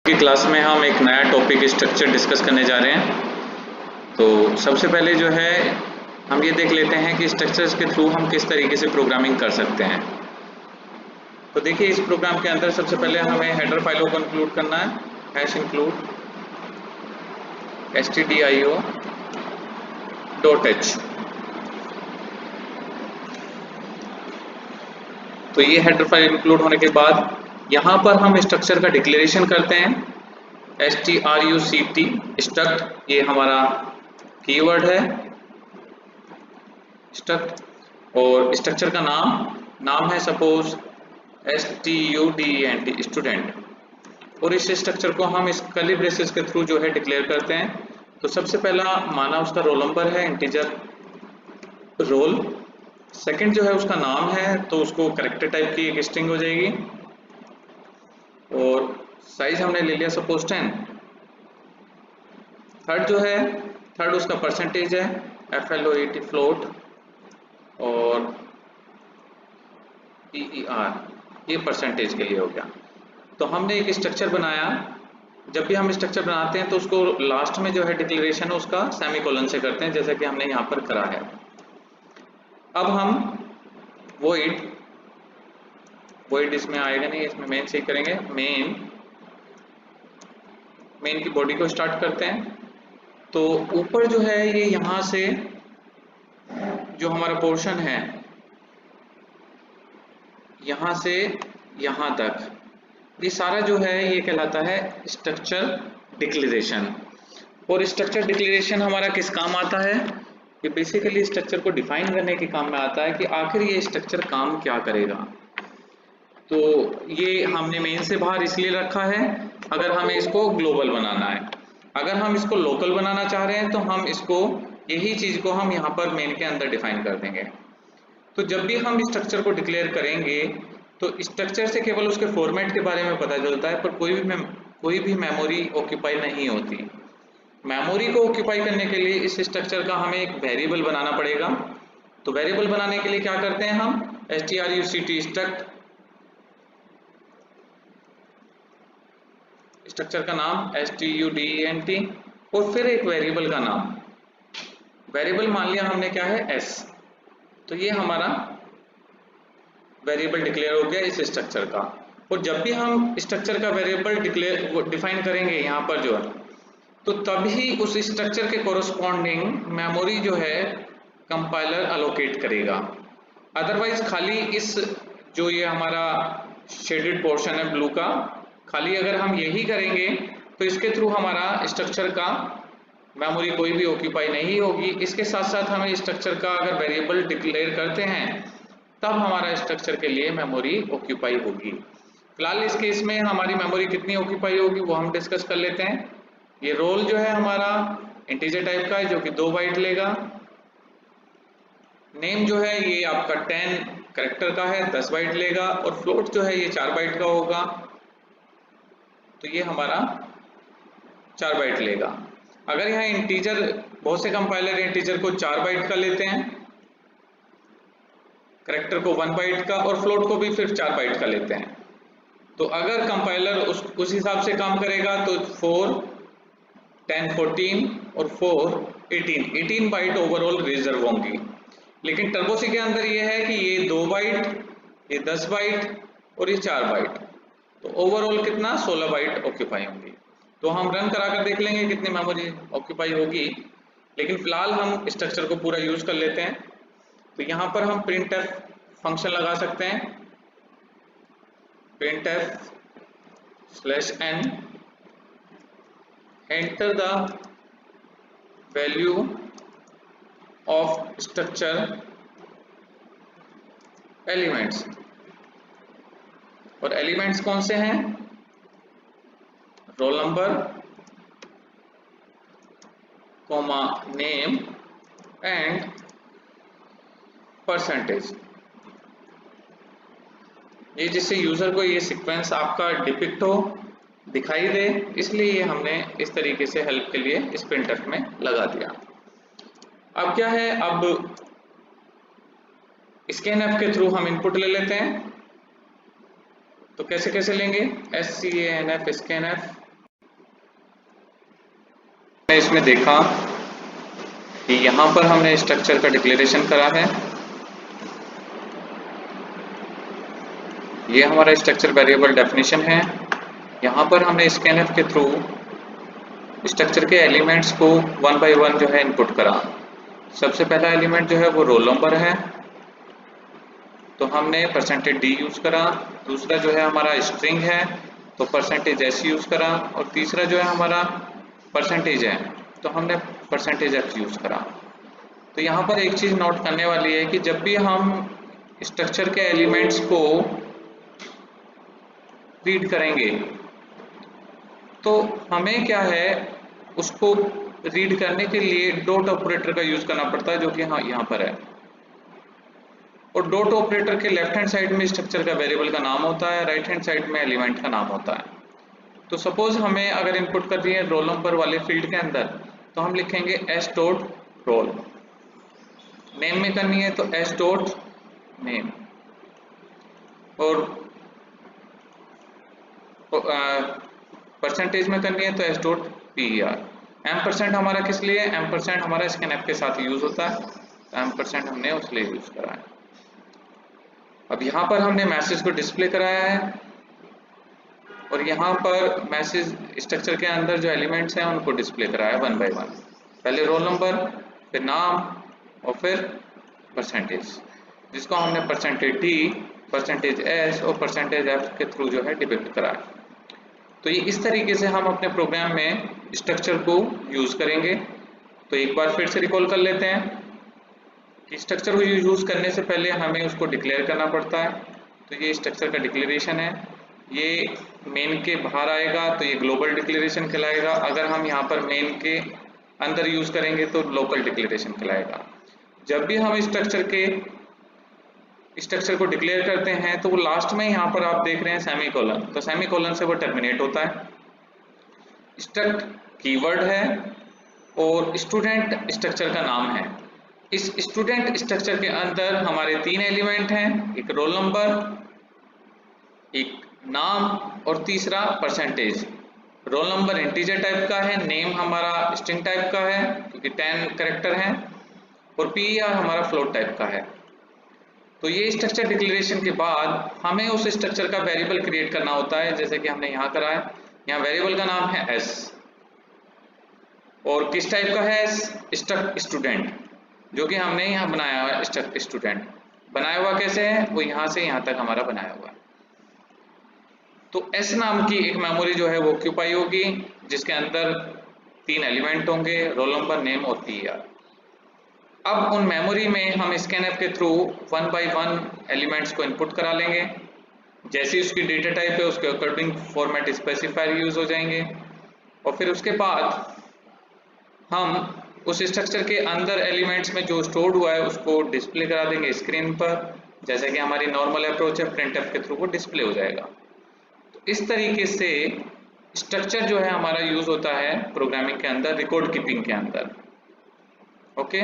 की क्लास में हम एक नया टॉपिक स्ट्रक्चर डिस्कस करने जा रहे हैं। तो सबसे पहले जो है हम ये देख लेते हैं कि स्ट्रक्चर्स के थ्रू हम किस तरीके से प्रोग्रामिंग कर सकते हैं। तो देखिए इस प्रोग्राम के अंदर सबसे पहले हमें हेडर फाइलों को इंक्लूड करना है। Hash include stdio.h। तो ये हेडर फाइल इंक्लूड होने के बाद यहाँ पर हम स्ट्रक्चर का डिक्लेरेशन करते हैं। struct स्ट्रक्ट ये हमारा कीवर्ड है स्ट्रक्ट, और स्ट्रक्चर का नाम है सपोज student स्टूडेंट, और इस स्ट्रक्चर को हम इस कर्ली ब्रेसेस के थ्रू जो है डिक्लेयर करते हैं। तो सबसे पहला माना उसका रोल नंबर है, इंटीजर रोल। सेकंड जो है उसका नाम है, तो उसको कैरेक्टर टाइप की एक स्ट्रिंग हो जाएगी, और साइज हमने ले लिया सपोज 10। थर्ड उसका परसेंटेज है, FLOAT फ्लोट, और PER ये परसेंटेज के लिए हो गया। तो हमने एक स्ट्रक्चर बनाया। जब भी हम स्ट्रक्चर बनाते हैं तो उसको लास्ट में जो है डिक्लेरेशन उसका सेमीकोलन से करते हैं, जैसा कि हमने यहाँ पर करा है। अब हम void इसमें आएगा नहीं, इसमें मेन से ही करेंगे। मेन की बॉडी को स्टार्ट करते हैं। तो ऊपर जो है ये यहाँ से जो हमारा पोर्शन है यहाँ से यहाँ तक, ये सारा जो है ये कहलाता है स्ट्रक्चर डिक्लेरेशन। और स्ट्रक्चर डिक्लेरेशन हमारा किस काम आता है? ये बेसिकली स्ट्रक्चर को डिफाइन करने के काम में आता है कि आखिर ये स्ट्रक्चर काम क्या करेगा। तो ये हमने मेन से बाहर इसलिए रखा है अगर हमें इसको ग्लोबल बनाना है। अगर हम इसको लोकल बनाना चाह रहे हैं तो हम इसको यही चीज को हम यहाँ पर मेन के अंदर डिफाइन कर देंगे। तो जब भी हम स्ट्रक्चर को डिक्लेयर करेंगे तो स्ट्रक्चर से केवल उसके फॉर्मेट के बारे में पता चलता है, पर कोई भी मेमोरी ऑक्यूपाई नहीं होती। मेमोरी को ऑक्यूपाई करने के लिए इस स्ट्रक्चर का हमें एक वेरिएबल बनाना पड़ेगा। तो वेरिएबल बनाने के लिए क्या करते हैं हम? struct स्ट्रक्चर का नाम student, और फिर एक वेरिएबल का नाम। वेरिएबल मान लिया हमने क्या है, s। तो ये हमारा वेरिएबल डिक्लेयर हो गया इस स्ट्रक्चर का। और जब भी हम स्ट्रक्चर का वेरिएबल डिफाइन करेंगे यहाँ पर जो है, तो तभी उस स्ट्रक्चर के कोरस्पॉन्डिंग मेमोरी जो है कंपाइलर अलोकेट करेगा। अदरवाइज खाली इस जो ये हमारा शेडेड पोर्शन है ब्लू का, खाली अगर हम यही करेंगे तो इसके थ्रू हमारा स्ट्रक्चर का मेमोरी कोई भी ऑक्यूपाई नहीं होगी। इसके साथ साथ हमें स्ट्रक्चर का अगर वेरिएबल डिक्लेयर करते हैं तब हमारा स्ट्रक्चर के लिए मेमोरी ऑक्यूपाई होगी। फिलहाल इस केस में हमारी मेमोरी कितनी ऑक्यूपाई होगी वो हम डिस्कस कर लेते हैं। ये रोल जो है हमारा इंटीजर टाइप का है जो कि 2 बाइट लेगा। नेम जो है ये आपका 10 कैरेक्टर का है, 10 बाइट लेगा, और फ्लोट जो है ये 4 बाइट का होगा, तो ये हमारा 4 बाइट लेगा। अगर यहाँ इंटीजर, बहुत से कंपाइलर इंटीजर को 4 बाइट का लेते हैं, कैरेक्टर को 1 बाइट का, और फ्लोट को भी फिर 4 बाइट का लेते हैं। तो अगर कंपाइलर उस हिसाब से काम करेगा तो 4, 10, 14 और 4, 18 बाइट ओवरऑल रिजर्व होंगी। लेकिन टर्बोसी के अंदर ये है कि ये 2 बाइट, ये 10 बाइट और ये 4 बाइट, तो ओवरऑल कितना 16 बाइट ऑक्यूपाई होंगी। तो हम रन करा कर देख लेंगे कितनी मेमोरी ऑक्यूपाई होगी, लेकिन फिलहाल हम स्ट्रक्चर को पूरा यूज कर लेते हैं। तो यहाँ पर हम printf फंक्शन लगा सकते हैं, printf/n, enter the value of structure elements। और एलिमेंट्स कौन से हैं? Roll number, comma name and percentage. ये जिससे यूजर को ये सीक्वेंस आपका डिपिक्ट हो, दिखाई दे, इसलिए ये हमने इस तरीके से हेल्प के लिए इस printf में लगा दिया। अब क्या है, अब scanf के थ्रू हम इनपुट ले लेते हैं। तो कैसे लेंगे? scanf इसमें देखा कि यहाँ पर हमने स्ट्रक्चर का डिक्लेरेशन करा है। ये हमारा स्ट्रक्चर वेरिएबल डेफिनेशन है। यहाँ पर हमने स्कैनफ के थ्रू स्ट्रक्चर के एलिमेंट्स को वन बाय वन जो है इनपुट करा। सबसे पहला एलिमेंट जो है वो रोल नंबर है, तो हमने %d यूज करा। दूसरा जो है हमारा स्ट्रिंग है, तो %s यूज करा। और तीसरा जो है हमारा परसेंटेज है, तो हमने %f यूज करा। तो यहाँ पर एक चीज नोट करने वाली है कि जब भी हम स्ट्रक्चर के एलिमेंट्स को रीड करेंगे तो हमें क्या है, उसको रीड करने के लिए डॉट ऑपरेटर का यूज करना पड़ता है, जो कि हाँ यहाँ पर है। और डॉट ऑपरेटर के लेफ्ट हैंड साइड में स्ट्रक्चर का वेरिएबल का नाम होता है, राइट हैंड साइड में एलिमेंट का नाम होता है। तो सपोज हमें अगर इनपुट कर दिए है रोल नंबर वाले फील्ड के अंदर, तो हम लिखेंगे s डॉट रोल। नेम में करनी है तो s डॉट नेम। और परसेंटेज में करनी है तो s डॉट per। %, हमारा किस लिए? %, हमारा स्कैनफ के साथ यूज होता है, तो %, हमने उस लिए यूज करा है। अब यहाँ पर हमने मैसेज को डिस्प्ले कराया है, और यहाँ पर मैसेज स्ट्रक्चर के अंदर जो एलिमेंट्स हैं उनको डिस्प्ले कराया वन बाय वन। पहले रोल नंबर, फिर नाम, और फिर परसेंटेज, जिसको हमने %d, %s और %f के थ्रू जो है डिपिक्ट कराया। तो ये इस तरीके से हम अपने प्रोग्राम में स्ट्रक्चर को यूज करेंगे। तो एक बार फिर से रिकॉल कर लेते हैं कि स्ट्रक्चर को यूज करने से पहले हमें उसको डिक्लेयर करना पड़ता है। तो ये स्ट्रक्चर का डिक्लेरेशन है, ये मेन के बाहर आएगा तो ये ग्लोबल डिक्लेरेशन कहलाएगा। अगर हम यहाँ पर मेन के अंदर यूज करेंगे तो लोकल डिक्लेरेशन कहलाएगा। जब भी हम स्ट्रक्चर को डिक्लेयर करते हैं तो वो लास्ट में यहाँ पर आप देख रहे हैं सेमीकोलन, तो सेमीकोलन से वो टर्मिनेट होता है। स्ट्रक्ट कीवर्ड है और स्टूडेंट स्ट्रक्चर का नाम है। इस स्टूडेंट स्ट्रक्चर के अंदर हमारे 3 एलिमेंट हैं, एक रोल नंबर, एक नाम और तीसरा percentage. Roll number integer type का है, नेम हमारा स्ट्रिंग टाइप का है क्योंकि 10 कैरेक्टर हैं, और per हमारा फ्लोट टाइप का है। तो ये स्ट्रक्चर डिक्लेरेशन के बाद हमें उस स्ट्रक्चर का वेरिएबल क्रिएट करना होता है, जैसे कि हमने यहाँ करा है। यहाँ वेरिएबल का नाम है s, और किस टाइप का है? स्ट्रक्ट स्टूडेंट, जो कि हमने यहाँ बनाया हुआ है। स्ट्रक्ट स्टूडेंट बनाया हुआ कैसे है? वो यहाँ से यहाँ तक हमारा बनाया हुआ है। तो s नाम की एक मेमोरी जो है वो ऑक्यूपाई होगी, जिसके अंदर 3 एलिमेंट होंगे, रोल नंबर, नेम और per। अब उन मेमोरी में हम स्कैनफ के through one by one elements को इनपुट करा लेंगे। जैसी उसकी डेटा टाइप है उसके अकॉर्डिंग फॉर्मेट स्पेसिफायर यूज हो जाएंगे, और फिर उसके बाद हम उस स्ट्रक्चर के अंदर एलिमेंट्स में जो स्टोर्ड हुआ है उसको डिस्प्ले करा देंगे स्क्रीन पर, जैसे कि हमारी नॉर्मल अप्रोच है, printf के थ्रू वो डिस्प्ले हो जाएगा। तो इस तरीके से स्ट्रक्चर जो है हमारा यूज होता है प्रोग्रामिंग के अंदर, रिकॉर्ड कीपिंग के अंदर। ओके।